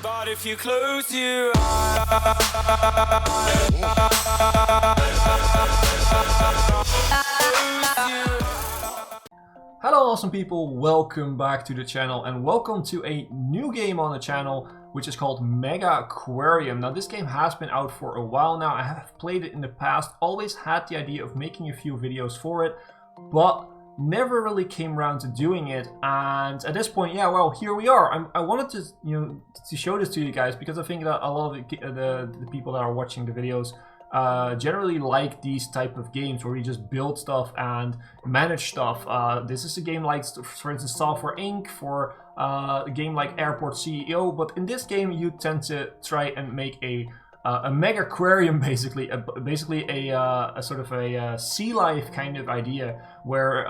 But if you close your eyes, hello awesome people, welcome back to the channel and welcome to a new game on the channel which is called Megaquarium. Now this game has been out for a while now. I have played it in the past, always had the idea of making a few videos for it, but never really came around to doing it. And at this point, yeah, well, here we are. I wanted to, to show this to you guys because I think that a lot of the people that are watching the videos generally like these type of games where you just build stuff and manage stuff. This is a game like, for instance, Software Inc. for a game like Airport CEO, but in this game you tend to try and make a Megaquarium, basically a sort of a Sealife kind of idea where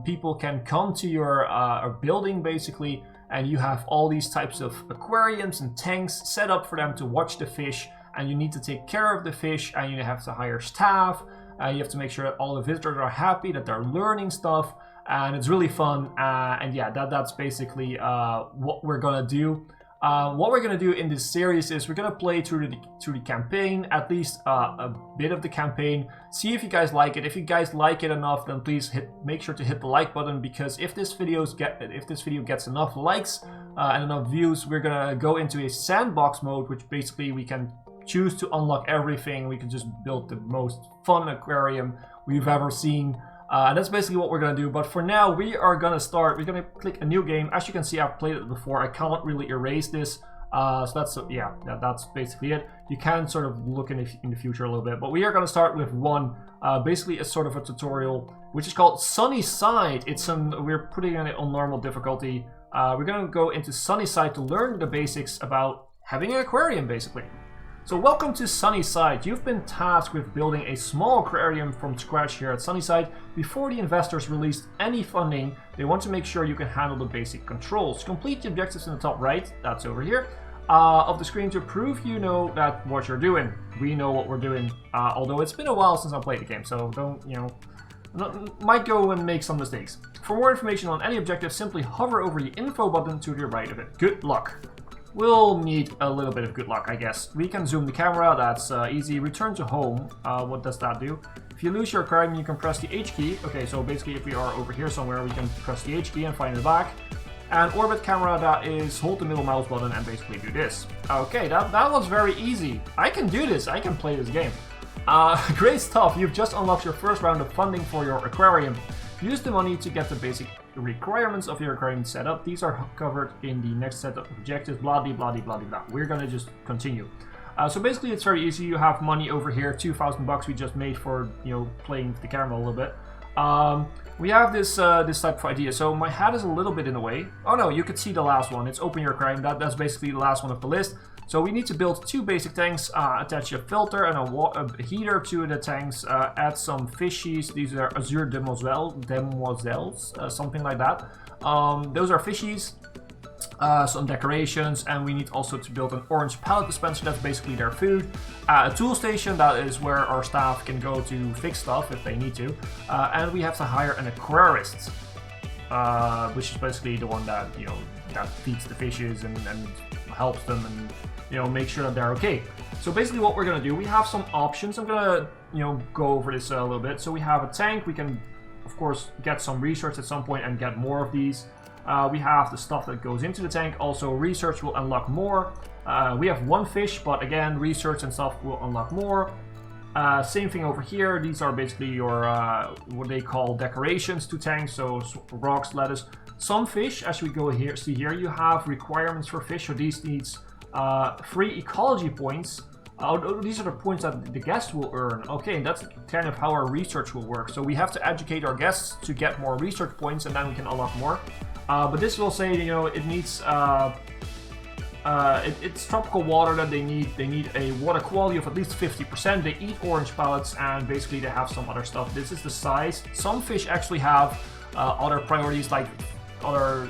people can come to your building basically, and you have all these types of aquariums and tanks set up for them to watch the fish, and you need to take care of the fish, and you have to hire staff, you have to make sure that all the visitors are happy, that they're learning stuff, and it's really fun. And yeah, that's basically what we're gonna do. What we're gonna do in this series is we're gonna play through the campaign, at least a bit of the campaign. See if you guys like it. If you guys like it enough, then please make sure to hit the like button, because if this video gets enough likes and enough views, we're gonna go into a sandbox mode, which basically we can choose to unlock everything. We can just build the most fun aquarium we've ever seen. And that's basically what we're gonna do. But for now, we are gonna start. We're gonna click a new game. As you can see, I've played it before. I can't really erase this. So that's basically it. You can sort of look in the future a little bit. But we are gonna start with one, basically a sort of a tutorial, which is called Sunny Side. We're putting it on normal difficulty. We're gonna go into Sunny Side to learn the basics about having an aquarium, basically. So welcome to Sunnyside. You've been tasked with building a small aquarium from scratch here at Sunnyside. Before the investors released any funding, they want to make sure you can handle the basic controls. Complete the objectives in the top right, that's over here, of the screen to prove you know that what you're doing. We know what we're doing, although it's been a while since I played the game, so don't, might go and make some mistakes. For more information on any objective, simply hover over the info button to the right of it. Good luck. We'll need a little bit of good luck, I guess. We can zoom the camera, that's easy. Return to home, what does that do? If you lose your aquarium, you can press the H key. Okay, so basically if we are over here somewhere, we can press the H key and find it back. And orbit camera, that is hold the middle mouse button and basically do this. Okay, that was very easy. I can do this, I can play this game. Great stuff, you've just unlocked your first round of funding for your aquarium. Use the money to get the basic requirements of your aquarium set up. These are covered in the next set of objectives, blah, blah, blah, blah, blah. We're gonna just continue. So basically it's very easy. You have money over here, 2,000 bucks we just made for, playing with the camera a little bit. We have this type of idea. So my hat is a little bit in the way. Oh no, you could see the last one. It's open your aquarium. That's basically the last one of the list. So we need to build two basic tanks, attach a filter and a heater to the tanks, add some fishies. These are azure demoiselles, something like that. Those are fishies, some decorations, and we need also to build an orange pallet dispenser. That's basically their food. A tool station, that is where our staff can go to fix stuff if they need to. And we have to hire an aquarist, which is basically the one that, that feeds the fishes and helps them and make sure that they're okay. So basically what we're gonna do, we have some options. I'm gonna go over this a little bit. So we have a tank. We can of course get some research at some point and get more of these. We have the stuff that goes into the tank. Also research will unlock more. We have one fish, but again research and stuff will unlock more. Same thing over here. These are basically your what they call decorations to tanks, so rocks, lettuce. Some fish, as we go here, see here, you have requirements for fish. So these needs 3 ecology points. These are the points that the guests will earn. Okay, that's kind of how our research will work. So we have to educate our guests to get more research points, and then we can unlock more. But this will say, it needs it's tropical water that they need. They need a water quality of at least 50%. They eat orange pellets, and basically they have some other stuff. This is the size. Some fish actually have other priorities, like other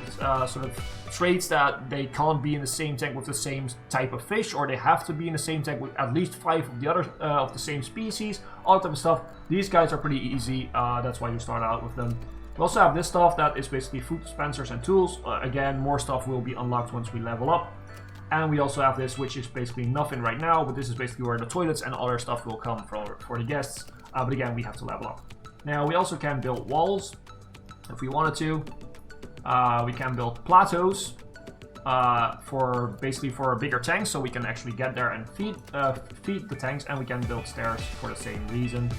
sort of traits that they can't be in the same tank with the same type of fish, or they have to be in the same tank with at least 5 of the other of the same species, all type of stuff. These guys are pretty easy, that's why you start out with them. We also have this stuff that is basically food dispensers and tools. Again, more stuff will be unlocked once we level up. And we also have this, which is basically nothing right now, but this is basically where the toilets and other stuff will come for the guests. But again, we have to level up. Now, we also can build walls if we wanted to. We can build plateaus for bigger tanks, so we can actually get there and feed the tanks, and we can build stairs for the same reason.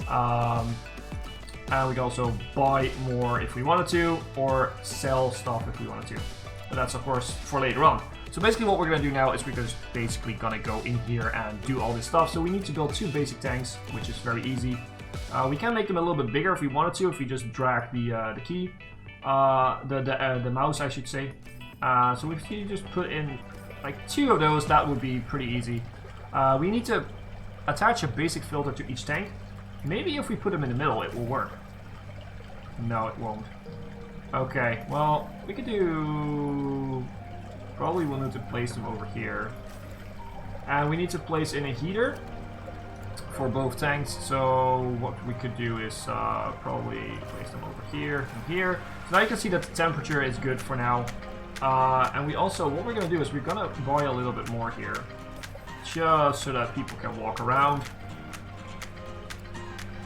And we can also buy more if we wanted to, or sell stuff if we wanted to. But that's of course for later on. So basically what we're going to do now is we're just basically going to go in here and do all this stuff. So we need to build 2 basic tanks, which is very easy. We can make them a little bit bigger if we wanted to, if we just drag the key, the mouse I should say. So if you just put in like 2 of those, that would be pretty easy. We need to attach a basic filter to each tank. Maybe if we put them in the middle it will work. No, it won't. Okay, well, we could do... Probably we'll need to place them over here. And we need to place in a heater for both tanks. So what we could do is probably place them over here and here. So now you can see that the temperature is good for now. And we also, what we're going to do is we're going to buy a little bit more here. Just so that people can walk around.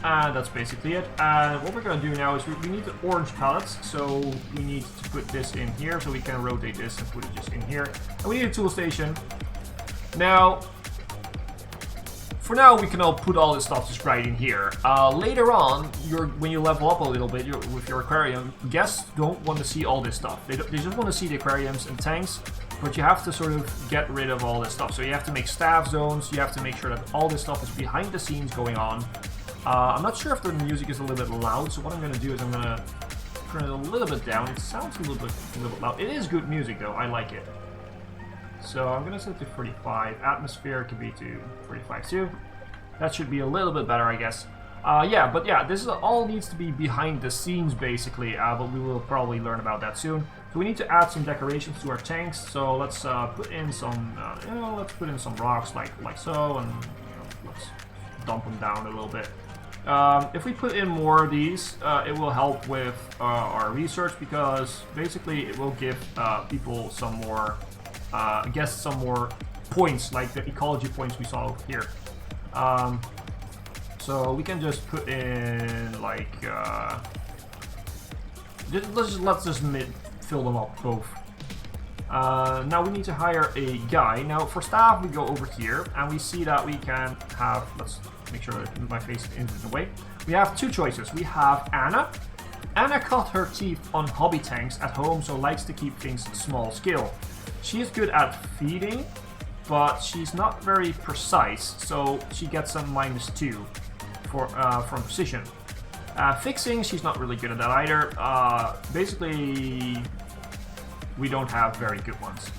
And that's basically it. And what we're going to do now is we need the orange pallets. So we need to put this in here so we can rotate this and put it just in here. And we need a tool station. Now, for now we can all put all this stuff just right in here. Later on, when you level up a little bit with your aquarium, guests don't want to see all this stuff. They just want to see the aquariums and tanks. But you have to sort of get rid of all this stuff. So you have to make staff zones. You have to make sure that all this stuff is behind the scenes going on. I'm not sure if the music is a little bit loud, so what I'm going to do is I'm going to turn it a little bit down. It sounds a little bit loud. It is good music though, I like it. So I'm going to set it to 45. Atmosphere can be to 45 too. That should be a little bit better, I guess. Yeah, this is all needs to be behind the scenes basically, but we will probably learn about that soon. So we need to add some decorations to our tanks. So let's put in some, let's put in some rocks like so, and let's dump them down a little bit. If we put in more of these, it will help with our research, because basically it will give people some more, some more points, like the ecology points we saw over here. So we can just put in like, let's just fill them up both. Now we need to hire a guy. Now for staff we go over here and we see that we can have, let's make sure that my face isn't in the way. We have 2 choices. We have Anna. Anna cut her teeth on hobby tanks at home, so likes to keep things small scale. She is good at feeding, but she's not very precise, so she gets a -2 from precision. Fixing, she's not really good at that either. Basically, we don't have very good ones.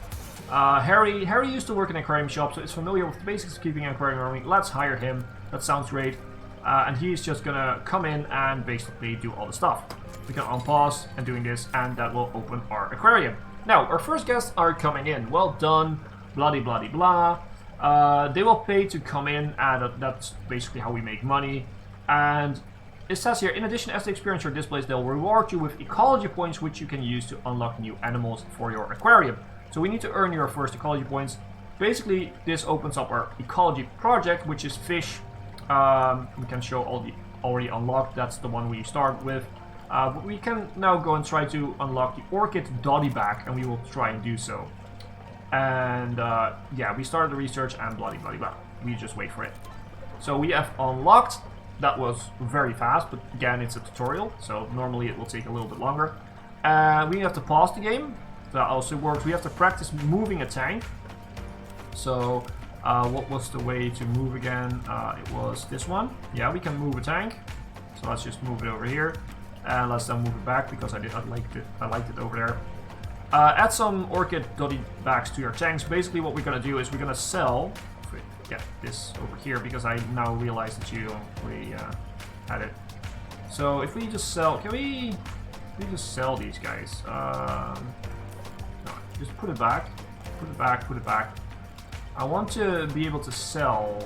Harry used to work in an aquarium shop, so is familiar with the basics of keeping an aquarium running. Let's hire him. That sounds great. And he's just gonna come in and basically do all the stuff. We can unpause and doing this, and that will open our aquarium. Now, our first guests are coming in. Well done, blah blah blah blah. They will pay to come in, and that's basically how we make money. And it says here, in addition, as they experience your displays, they'll reward you with ecology points, which you can use to unlock new animals for your aquarium. So we need to earn your first ecology points. Basically, this opens up our ecology project, which is fish. We can show all the already unlocked. That's the one we start with. But we can now go and try to unlock the orchid doddyback, and we will try and do so. And yeah, we started the research and blah blah blah. We just wait for it. So we have unlocked. That was very fast, but again, it's a tutorial, so normally it will take a little bit longer. We have to pause the game. That also works. We have to practice moving a tank. So what was the way to move again? It was this one. Yeah, we can move a tank. So let's just move it over here, and let's then move it back, because I liked it over there. Add some orchid doddybacks to your tanks. Basically what we're gonna do is we're gonna sell. Get this over here, because I now realize that you already had it. So if we just sell, can we just sell these guys? No, just put it back, put it back, put it back. I want to be able to sell.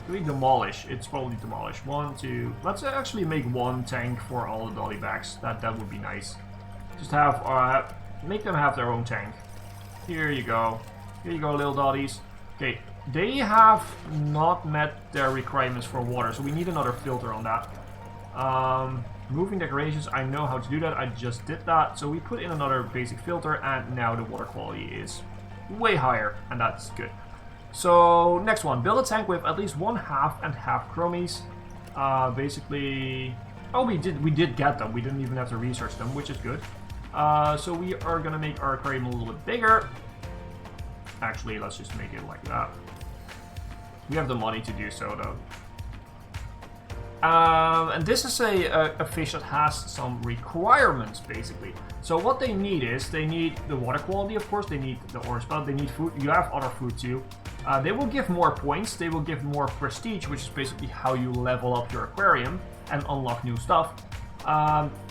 Can we demolish? It's probably demolish. 1, 2. Let's actually make 1 tank for all the doddybacks. That would be nice. Just have make them have their own tank. Here you go. Here you go, little dotties. Okay, they have not met their requirements for water, so we need another filter on that. Moving decorations, I know how to do that, I just did that. So we put in another basic filter, and now the water quality is way higher, and that's good. So next one, build a tank with at least 1 half and half chromies. Basically, oh, we did get them. We didn't even have to research them, which is good. So we are gonna make our aquarium a little bit bigger. Actually, let's just make it like that. We have the money to do so, though. And this is a fish that has some requirements, basically. So what they need is, they need the water quality, of course, they need the orange spot, they need food, you have other food too. They will give more points, they will give more prestige, which is basically how you level up your aquarium and unlock new stuff.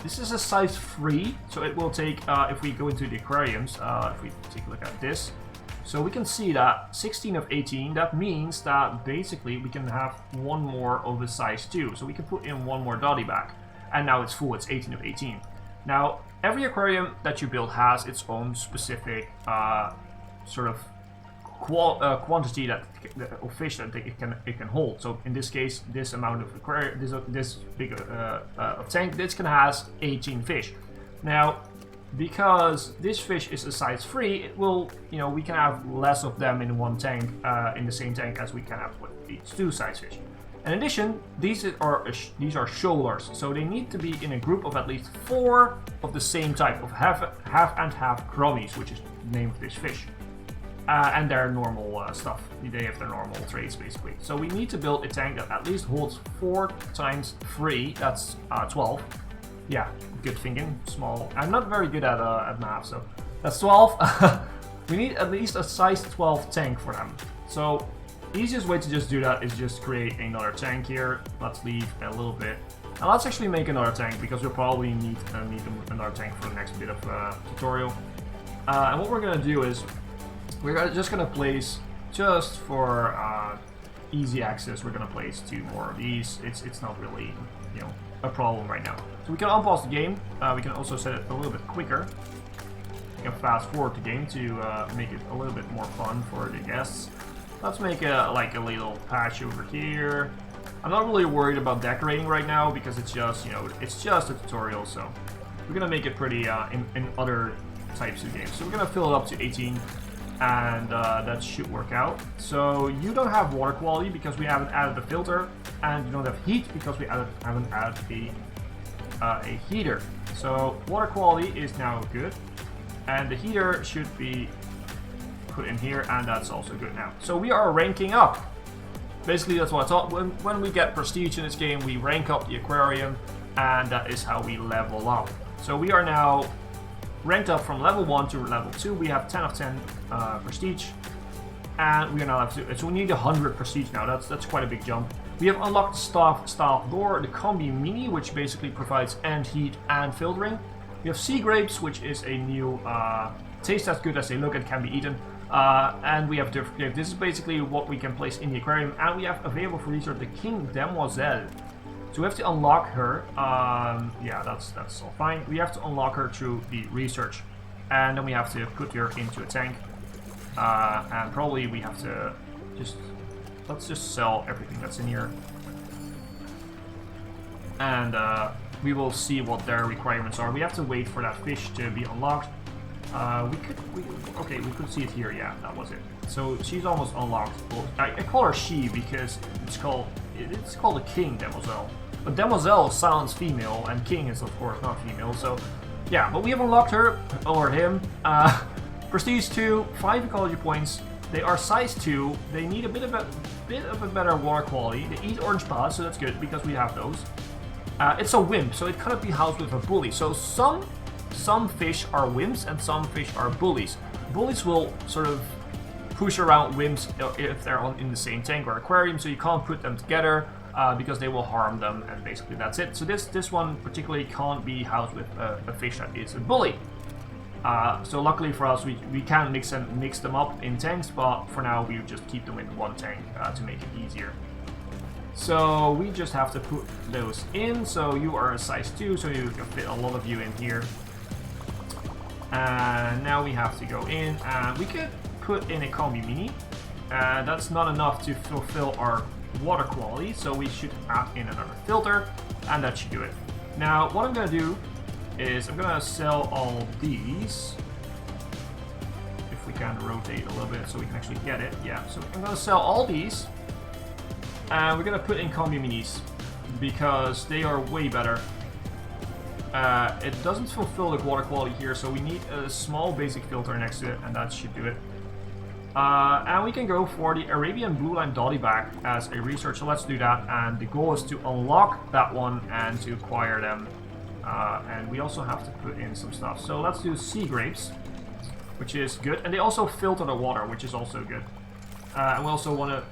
This is a size 3, so it will take, if we go into the aquariums, if we take a look at this, so we can see that 16 of 18, that means that basically we can have one more of a size 2. So we can put in one more dotty back. And now it's full, it's 18 of 18. Now, every aquarium that you build has its own specific sort of quantity of fish that it can hold. So in this case, this amount of aquarium, this big tank, this can has 18 fish. Now, because this fish is a size 3, it will, you know, we can have less of them in one tank, in the same tank as we can have with these 2 size fish. In addition, these are shoalers, so they need to be in a group of at least 4 of the same type of half and half chromies, which is the name of this fish, and their normal stuff. They have their normal traits, basically. So we need to build a tank that at least holds 4 times 3. That's 12. Yeah, good thinking. Small. I'm not very good at math, so that's 12. We need at least a size 12 tank for them. So easiest way to just do that is just create another tank here. Let's leave a little bit. And let's actually make another tank, because we'll probably need another tank for the next bit of tutorial. And what we're gonna do is we're just gonna place, just for easy access, we're gonna place 2 more of these. It's not really, you know, a problem right now. So we can unpause the game. We can also set it a little bit quicker. We can fast forward the game to make it a little bit more fun for the guests. Let's make like a little patch over here. I'm not really worried about decorating right now, because it's just, you know, it's just a tutorial. So we're gonna make it pretty in other types of games. So we're gonna fill it up to 18. And that should work out. So you don't have water quality because we haven't added the filter, and you don't have heat because we haven't added a heater. So water quality is now good, and the heater should be put in here, and that's also good now. So we are ranking up. Basically, that's what I thought. When we get prestige in this game, we rank up the aquarium, and that is how we level up. So we are now ranked up from level 1 to level 2. We have 10 of 10 prestige, and we are now level 2. So we need 100 prestige now. That's quite a big jump. We have unlocked the staff door, the combi mini, which basically provides and heat and filtering. We have sea grapes, which is a new taste as good as they look and can be eaten. And we have different grapes. This is basically what we can place in the aquarium, and we have available for research the King Demoiselle. So we have to unlock her. Yeah, that's all fine. We have to unlock her through the research, and then we have to put her into a tank. And probably we have to let's just sell everything that's in here, and we will see what their requirements are. We have to wait for that fish to be unlocked. Okay, we could see it here. Yeah, that was it. So she's almost unlocked. Well, I call her she because it's called a King Demoiselle. But Demoiselle sounds female, and King is of course not female. So yeah, but we have unlocked her or him. Prestige 2, 5 ecology points. They are size 2. They need a bit of a better water quality. They eat orange pods, so that's good because we have those. It's a wimp, so it cannot be housed with a bully. So some fish are wimps and some fish are bullies. Bullies will sort of push around wimps if they're in the same tank or aquarium, so you can't put them together because they will harm them, and basically that's it. So this one particularly can't be housed with a fish that is a bully. So luckily for us, we can mix them up in tanks, but for now we just keep them in one tank to make it easier. So we just have to put those in. So you are a size 2, so you can fit a lot of you in here. And now we have to go in, and we could put in a combi mini. That's not enough to fulfill our water quality, so we should add in another filter, and that should do it. Now, what I'm going to do is I'm going to sell all these. If we can rotate a little bit so we can actually get it. Yeah, so I'm going to sell all these, and we're going to put in combi minis because they are way better. It doesn't fulfill the water quality here, so we need a small basic filter next to it, and that should do it. And we can go for the Arabian Blue Line Dottyback as a research, so let's do that. And the goal is to unlock that one and to acquire them. And we also have to put in some stuff. So let's do sea grapes, which is good. And they also filter the water, which is also good. And we also want to...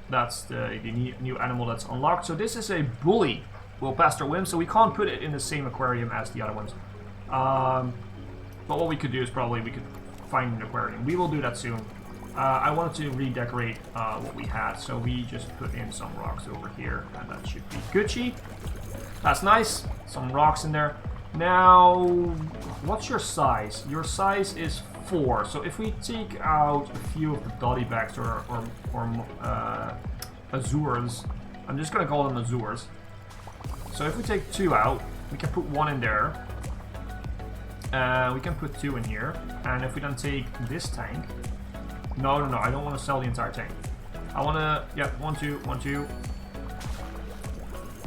That's the new animal that's unlocked. So this is a bully. Will pass their whim, so we can't put it in the same aquarium as the other ones. But what we could do is probably we could find an aquarium. We will do that soon. I wanted to redecorate what we had, so we just put in some rocks over here, and that should be Gucci. That's nice. Some rocks in there. Now, what's your size? Your size is 4. So if we take out a few of the dottybacks or azures, I'm just gonna call them azures. So if we take 2 out, we can put 1 in there. We can put 2 in here. And if we then take this tank... No, I don't want to sell the entire tank. I want to... Yeah, 1, 2, 1, 2.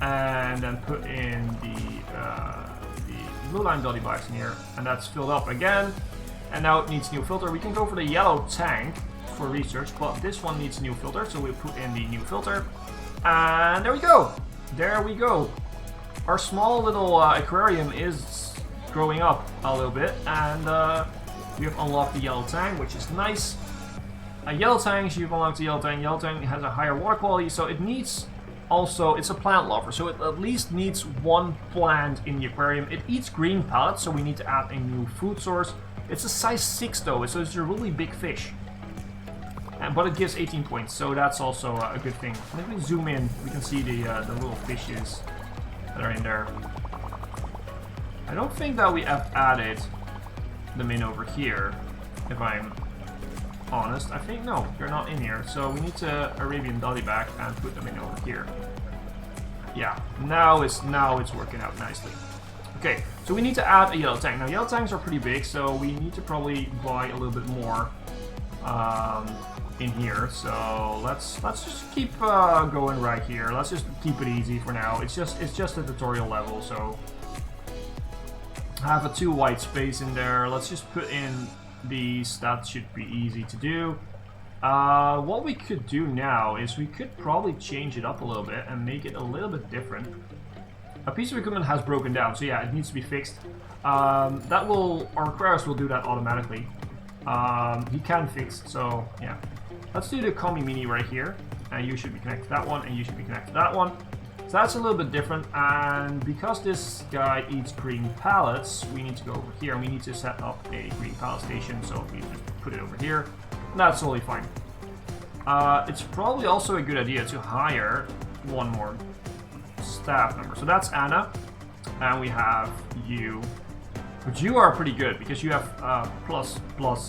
And then put in the blue line dottybacks in here. And that's filled up again. And now it needs a new filter. We can go for the yellow tank for research. But this one needs a new filter. So we'll put in the new filter. And there we go. There we go. Our small little aquarium is growing up a little bit, and we have unlocked the yellow tang, which is nice. Yellow tangs, you've unlocked the yellow tang. Yellow tang has a higher water quality, so it needs also, it's a plant lover, so it at least needs 1 plant in the aquarium. It eats green pellets, so we need to add a new food source. It's a size 6 though, so it's a really big fish. But it gives 18 points, so that's also a good thing. And if we zoom in, we can see the little fishes that are in there. I don't think that we have added them in over here, if I'm honest. I think, no, they're not in here. So we need to Arabian Dottyback and put them in over here. Yeah, now it's working out nicely. Okay, so we need to add a yellow tank. Now, yellow tanks are pretty big, so we need to probably buy a little bit more in here. So let's just keep going right here. Let's just keep it easy for now. It's just a tutorial level, so have a 2 white space in there. Let's just put in these. That should be easy to do. What we could do now is we could probably change it up a little bit and make it a little bit different. A piece of equipment has broken down, so yeah, it needs to be fixed. Our Aquarius will do that automatically. He can fix, so yeah. Let's do the Combi Mini right here, and you should be connected to that one, and you should be connected to that one. So that's a little bit different, and because this guy eats green pallets, we need to go over here, and we need to set up a green pallet station, so we just put it over here. That's totally fine. It's probably also a good idea to hire 1 more staff member. So that's Anna, and we have you. But you are pretty good because you have pluses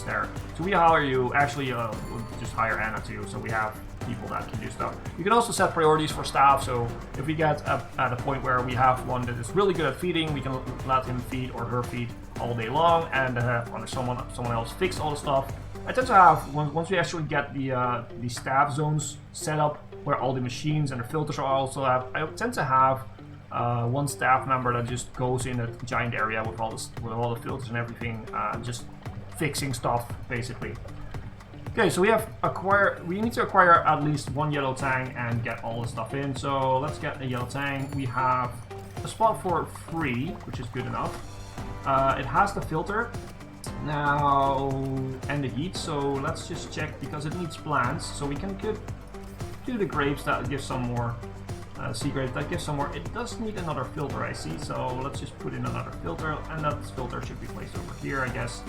there. So we hire you. Actually, we'll just hire Anna too. So we have people that can do stuff. You can also set priorities for staff. So if we get at a point where we have one that is really good at feeding, we can let him feed or her feed all day long, and have someone else fix all the stuff. I tend to have once we actually get the staff zones set up where all the machines and the filters are also have. I tend to have 1 staff member that just goes in a giant area with all the filters and everything, just fixing stuff basically. Okay, so we need to acquire at least 1 yellow tang and get all the stuff in. So let's get a yellow tang. We have a spot for 3, which is good enough. It has the filter now and the heat, so let's just check because it needs plants. So we can do the grapes that give some more. Sea grape that gives some more. It does need another filter, I see, so let's just put in another filter, and that filter should be placed over here, I guess.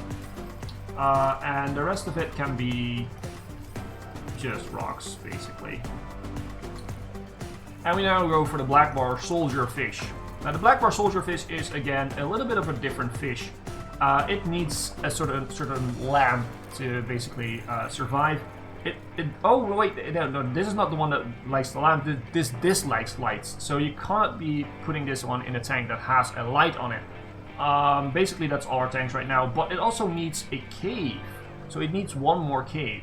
And the rest of it can be just rocks, basically. And we now go for the black bar soldier fish. Now the black bar soldier fish is again a little bit of a different fish. it needs a certain lamp to basically survive. Oh wait, no, this is not the one that likes the lamp. This dislikes lights, so you can't be putting this one in a tank that has a light on it. Basically, that's all our tanks right now. But it also needs a cave, so it needs one cave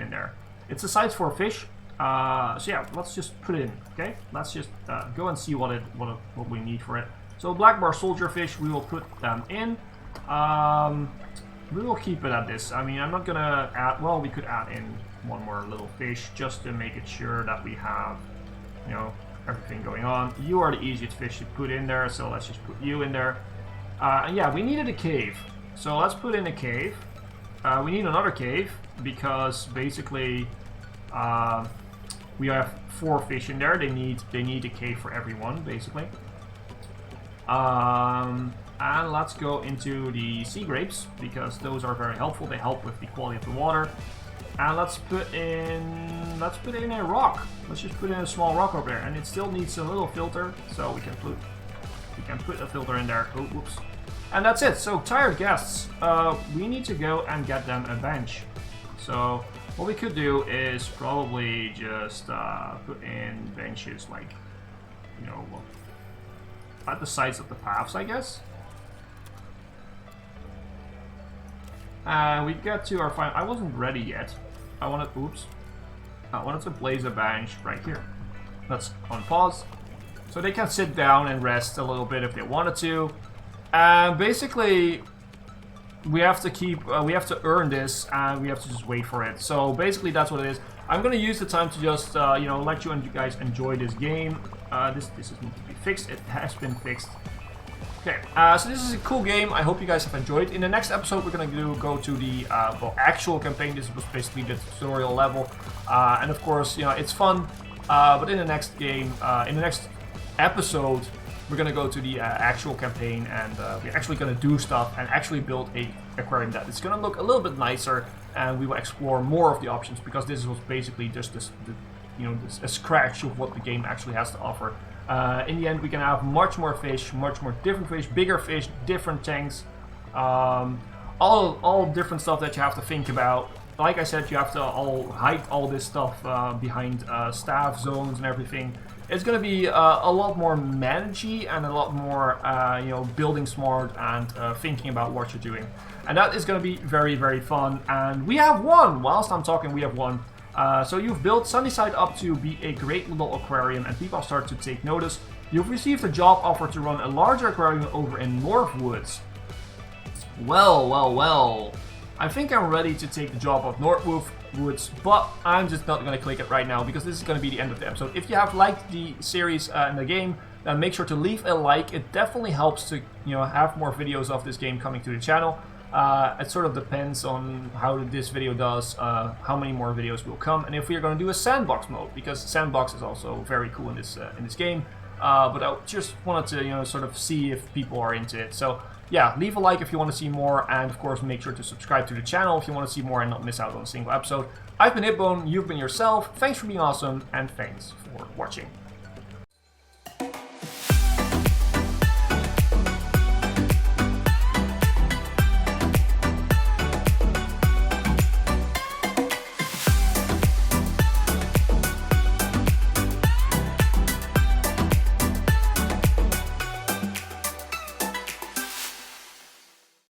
in there. It's a size for a fish. So yeah, let's just put it in. Okay, let's just go and see what we need for it. So black bar soldier fish, we will put them in. We will keep it at this. I mean, I'm not gonna add. Well, we could add in one more little fish just to make it sure that we have, you know, everything going on. You are the easiest fish to put in there, so let's just put you in there. And yeah, we needed a cave, so let's put in a cave. We need another cave because basically we have 4 fish in there. They need a cave for everyone, basically. And let's go into the sea grapes because those are very helpful. They help with the quality of the water. And let's put in a rock. Let's just put in a small rock over there, and it still needs a little filter, so we can put a filter in there. Oh, whoops. And that's it. So tired guests, we need to go and get them a bench. So what we could do is probably just put in benches, like, you know, at the sides of the paths, I guess. And we get to our final. I wasn't ready yet. I wanted to place a bench right here. Let's on pause, so they can sit down and rest a little bit if they wanted to. And basically, we have to earn this, and we have to just wait for it. So basically, that's what it is. I'm gonna use the time to just you know, let you guys enjoy this game. This is need to be fixed. It has been fixed. Okay, so this is a cool game. I hope you guys have enjoyed. In the next episode, we're gonna go to the well, actual campaign. This was basically the tutorial level, and of course, you know, it's fun. But in the next game, in the next episode, we're gonna go to the actual campaign, and we're actually gonna do stuff and actually build a aquarium that is gonna look a little bit nicer, and we will explore more of the options because this was basically just a scratch of what the game actually has to offer. In the end, we can have much more fish, much more different fish, bigger fish, different tanks, all different stuff that you have to think about. Like I said, you have to hide all this stuff behind staff zones and everything. It's going to be a lot more managey and a lot more, you know, building smart and thinking about what you're doing. And that is going to be very, very fun. And we have won. Whilst I'm talking, we have won. So you've built Sunnyside up to be a great little aquarium, and people start to take notice. You've received a job offer to run a larger aquarium over in Northwoods. Well. I think I'm ready to take the job of Northwoods, but I'm just not going to click it right now because this is going to be the end of the episode. If you have liked the series and the game, then make sure to leave a like. It definitely helps to, you know, have more videos of this game coming to the channel. It sort of depends on how this video does, how many more videos will come, and if we are going to do a sandbox mode, because sandbox is also very cool in this game. But I just wanted to, you know, sort of see if people are into it. So yeah, leave a like if you want to see more, and of course make sure to subscribe to the channel if you want to see more and not miss out on a single episode. I've been Hipbone, you've been yourself. Thanks for being awesome, and thanks for watching.